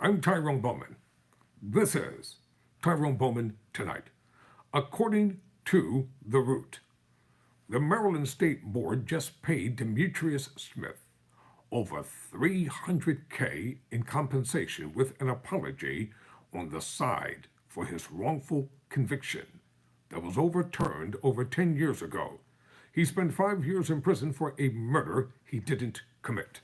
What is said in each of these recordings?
I'm Tyrone Bowman. This is Tyrone Bowman Tonight. According to The Root, the Maryland State Board just paid Demetrius Smith over $300K in compensation with an apology on the side for his wrongful conviction that was overturned over 10 years ago. He spent 5 years in prison for a murder he didn't commit.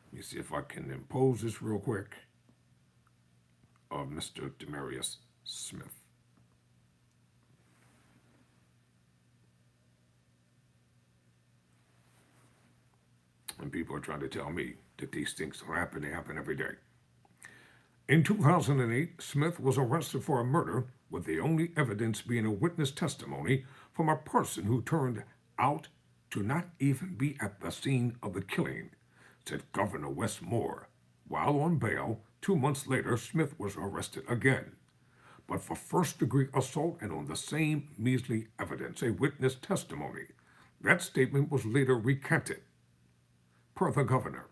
Let me see if I can impose this real quick of Mr. Demetrius Smith. And people are trying to tell me that these things don't happen. They happen every day. In 2008, Smith was arrested for a murder, with the only evidence being a witness testimony from a person who turned out to not even be at the scene of the killing, said Governor Wes Moore. While on bail, 2 months later, Smith was arrested again, but for first-degree assault and on the same measly evidence, a witness testimony. That statement was later recanted, per the governor.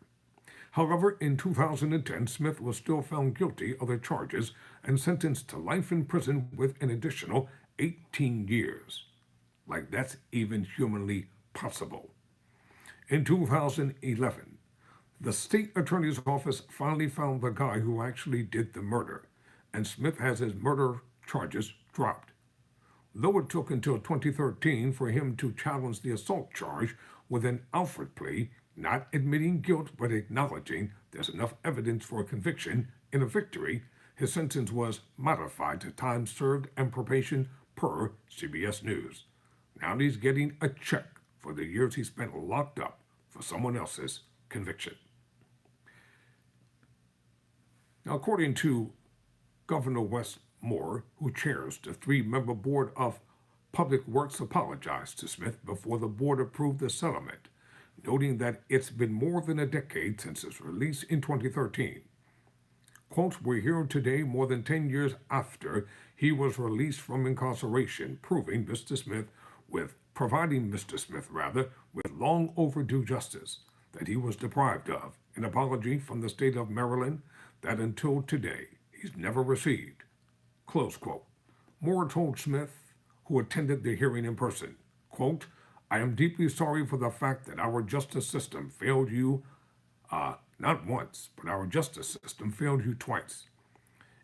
However, in 2010, Smith was still found guilty of the charges and sentenced to life in prison with an additional 18 years. Like that's even humanly possible. In 2011, the state attorney's office finally found the guy who actually did the murder, and Smith has his murder charges dropped. Though it took until 2013 for him to challenge the assault charge with an Alfred plea, not admitting guilt but acknowledging there's enough evidence for a conviction in a victory, his sentence was modified to time served and probation per CBS News. Now he's getting a check for the years he spent locked up for someone else's conviction. Now, according to Governor Wes Moore, who chairs the 3-member Board of Public Works, apologized to Smith before the board approved the settlement, noting that it's been more than a decade since his release in 2013. Quote, "We're here today more than 10 years after he was released from incarceration, providing Mr. Smith with long overdue justice that he was deprived of, an apology from the state of Maryland that until today he's never received." Close quote. Moore told Smith, who attended the hearing in person, quote, "I am deeply sorry for the fact that our justice system failed you not once, but our justice system failed you twice.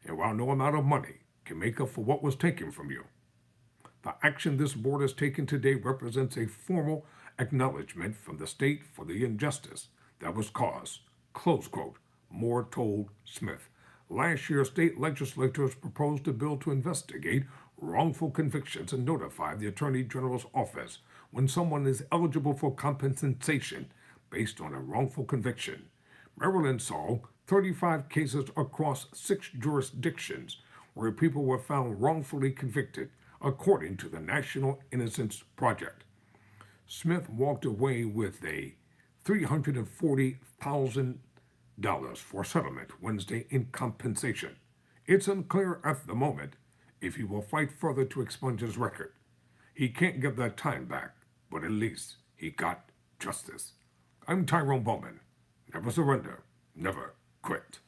And while no amount of money can make up for what was taken from you, the action this board has taken today represents a formal acknowledgement from the state for the injustice that was caused." Close quote, Moore told Smith. Last year, state legislators proposed a bill to investigate wrongful convictions and notify the Attorney General's office when someone is eligible for compensation based on a wrongful conviction. Maryland saw 35 cases across 6 jurisdictions where people were found wrongfully convicted, according to the National Innocence Project. Smith walked away with a $340,000 for settlement Wednesday in compensation. It's unclear at the moment if he will fight further to expunge his record. He can't get that time back, but at least he got justice. I'm Tyrone Bowman. Never surrender, never quit.